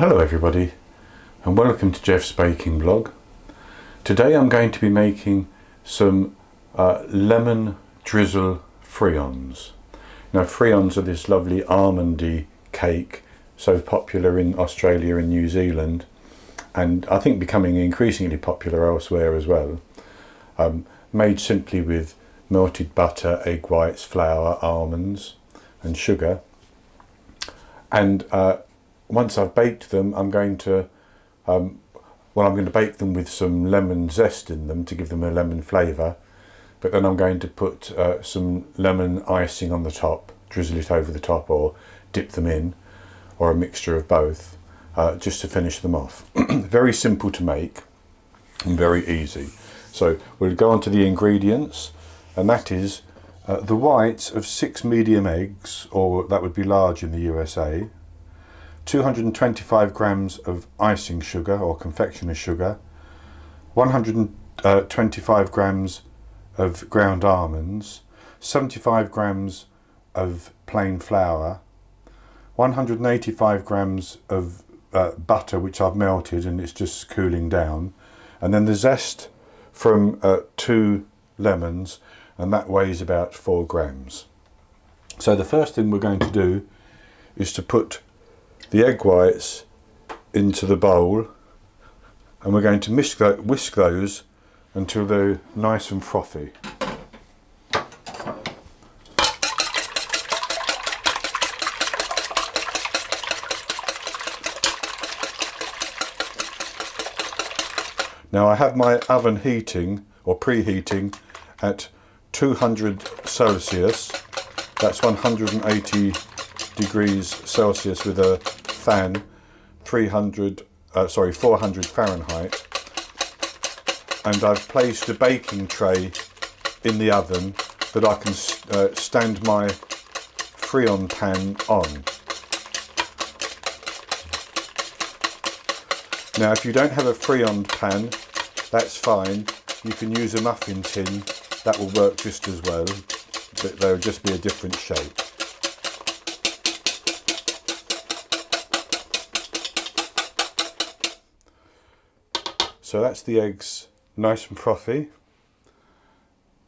Well, hello everybody and welcome to Jeff's baking blog. Today I'm going to be making some lemon drizzle friands. Now friands are this lovely almondy cake, so popular in Australia and New Zealand, and I think becoming increasingly popular elsewhere as well. Made simply with melted butter, egg whites, flour, almonds and sugar. And once I've baked them, I'm going to bake them with some lemon zest in them to give them a lemon flavour. But then I'm going to put some lemon icing on the top, drizzle it over the top or dip them in, or a mixture of both, just to finish them off. Very simple to make and very easy. So we'll go on to the ingredients, and that is the whites of 6 medium eggs, or that would be large in the USA, 225 grams of icing sugar or confectioner's sugar, 125 grams of ground almonds, 75 grams of plain flour, 185 grams of butter which I've melted and it's just cooling down, and then the zest from 2 lemons, and that weighs about 4 grams. So the first thing we're going to do is to put the egg whites into the bowl, and we're going to whisk those until they're nice and frothy. Now I have my oven heating or preheating at 200 Celsius, that's 180 degrees Celsius with a fan, 400 Fahrenheit, and I've placed a baking tray in the oven that I can stand my friand pan on. Now if you don't have a friand pan, that's fine, you can use a muffin tin, that will work just as well, but they'll just be a different shape. So that's the eggs nice and frothy,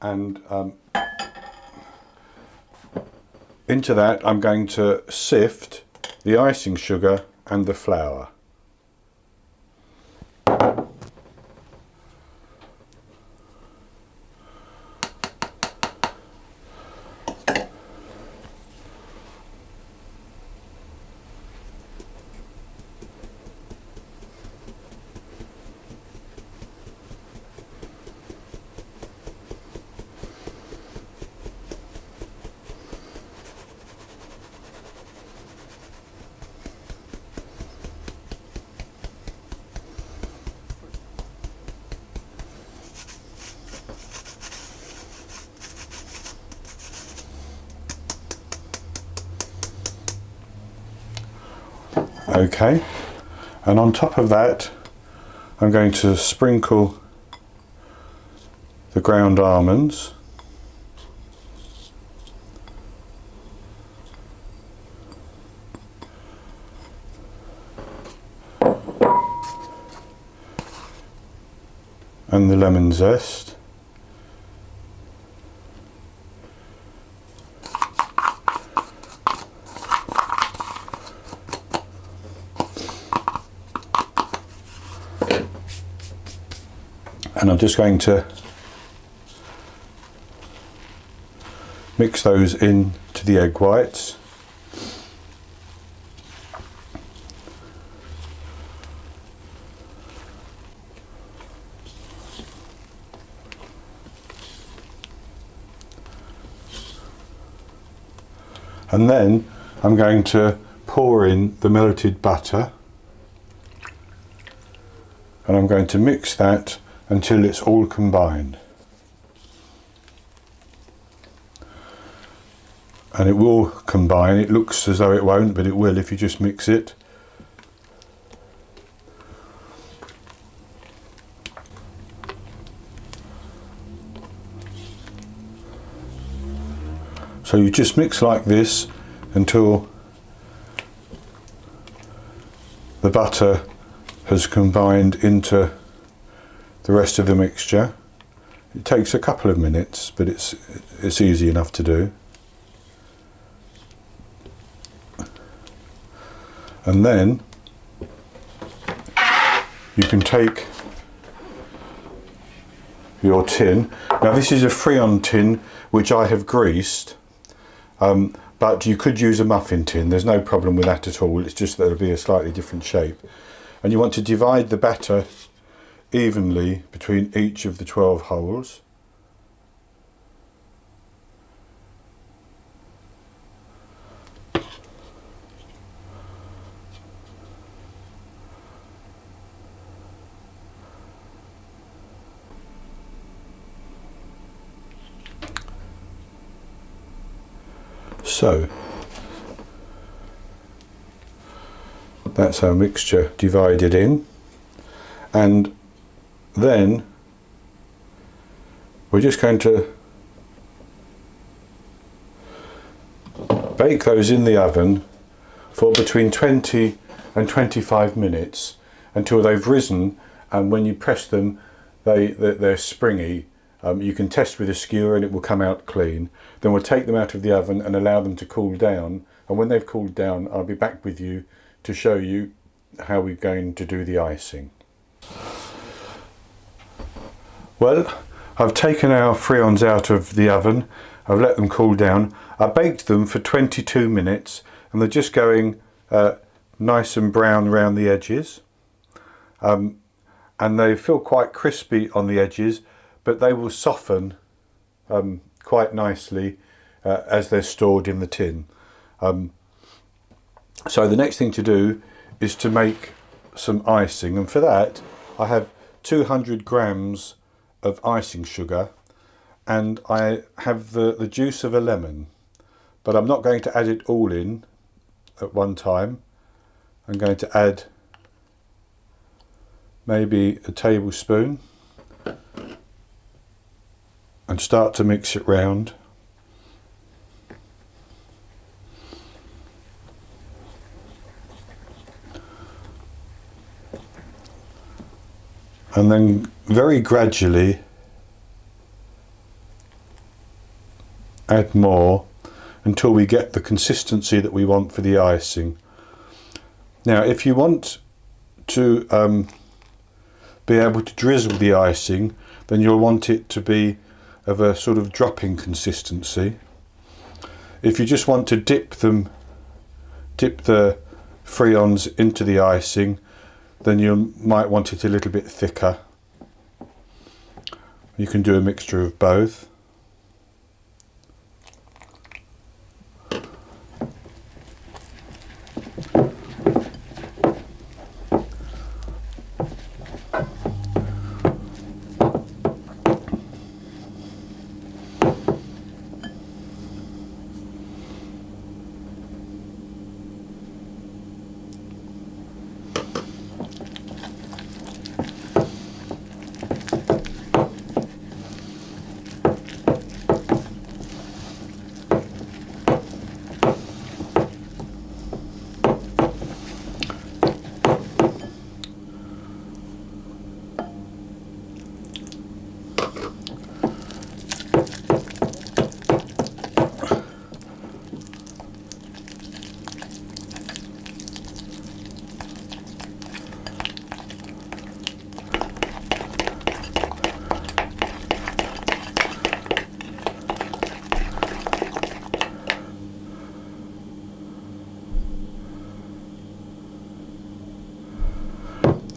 and into that I'm going to sift the icing sugar and the flour. Okay, and on top of that I'm going to sprinkle the ground almonds, and the lemon zest, and I'm just going to mix those into the egg whites. And then I'm going to pour in the melted butter, and I'm going to mix that until it's all combined. And it will combine. It looks as though it won't, but it will if you just mix it. So you just mix like this until the butter has combined into the rest of the mixture. It takes a couple of minutes, but it's easy enough to do. And then you can take your tin. Now this is a Friand tin which I have greased, but you could use a muffin tin. There's no problem with that at all. It's just that it'll be a slightly different shape. And you want to divide the batter evenly between each of the 12 holes. So that's our mixture divided in, and then we're just going to bake those in the oven for between 20 and 25 minutes until they've risen, and when you press them they're springy. You can test with a skewer and it will come out clean. Then we'll take them out of the oven and allow them to cool down, and when they've cooled down I'll be back with you to show you how we're going to do the icing. Well, I've taken our friands out of the oven, I've let them cool down. I baked them for 22 minutes and they're just going nice and brown around the edges, and they feel quite crispy on the edges, but they will soften quite nicely as they're stored in the tin. So the next thing to do is to make some icing, and for that I have 200 grams of icing sugar, and I have the juice of a lemon, but I'm not going to add it all in at one time. I'm going to add maybe a tablespoon and start to mix it round. And then very gradually add more until we get the consistency that we want for the icing. Now if you want to be able to drizzle the icing, then you'll want it to be of a sort of dropping consistency. If you just want to dip the friands into the icing, then you might want it a little bit thicker. You can do a mixture of both.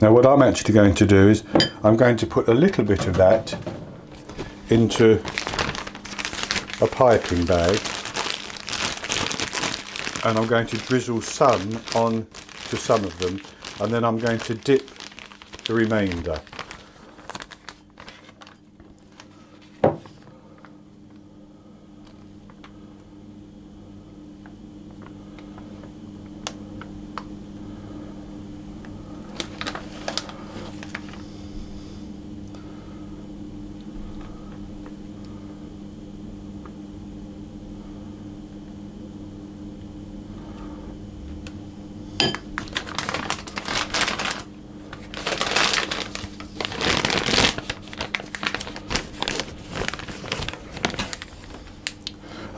Now what I'm actually going to do is I'm going to put a little bit of that into a piping bag, and I'm going to drizzle some on to some of them, and then I'm going to dip the remainder.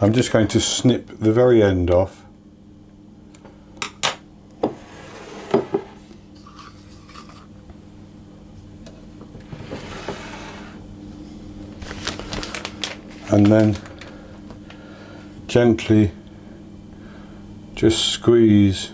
I'm just going to snip the very end off. And then gently just squeeze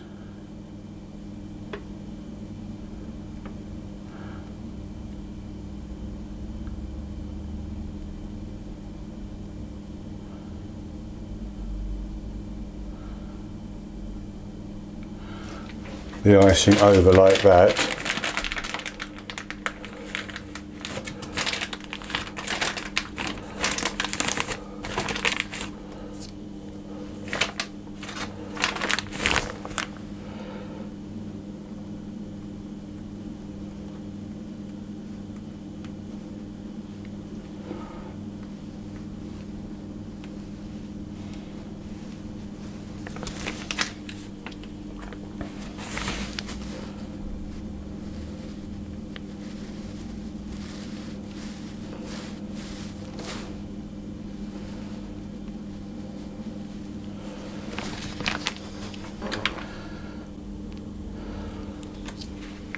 the icing over like that.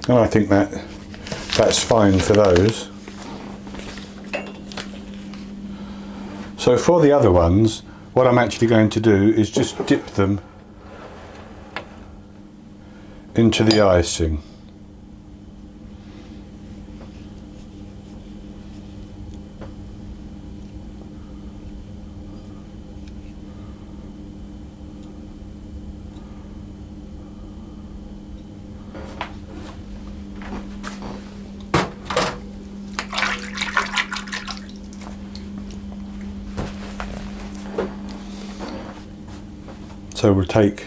And I think that's fine for those. So for the other ones, what I'm actually going to do is just dip them into the icing. So we'll take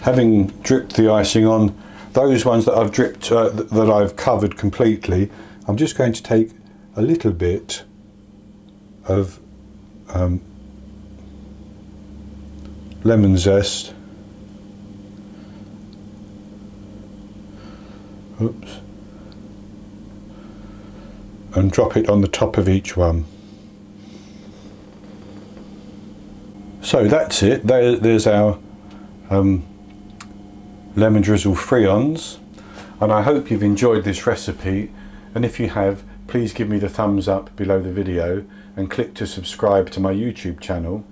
having dripped the icing on those ones that I've dripped, that I've covered completely. I'm just going to take a little bit of lemon zest. Oops. And drop it on the top of each one. So that's it. There's our lemon drizzle friands, and I hope you've enjoyed this recipe, and if you have, please give me the thumbs up below the video and click to subscribe to my YouTube channel.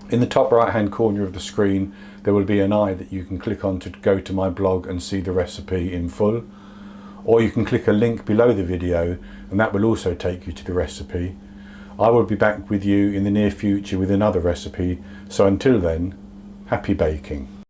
In the top right hand corner of the screen there will be an eye that you can click on to go to my blog and see the recipe in full, or you can click a link below the video and that will also take you to the recipe. I will be back with you in the near future with another recipe, so until then, happy baking.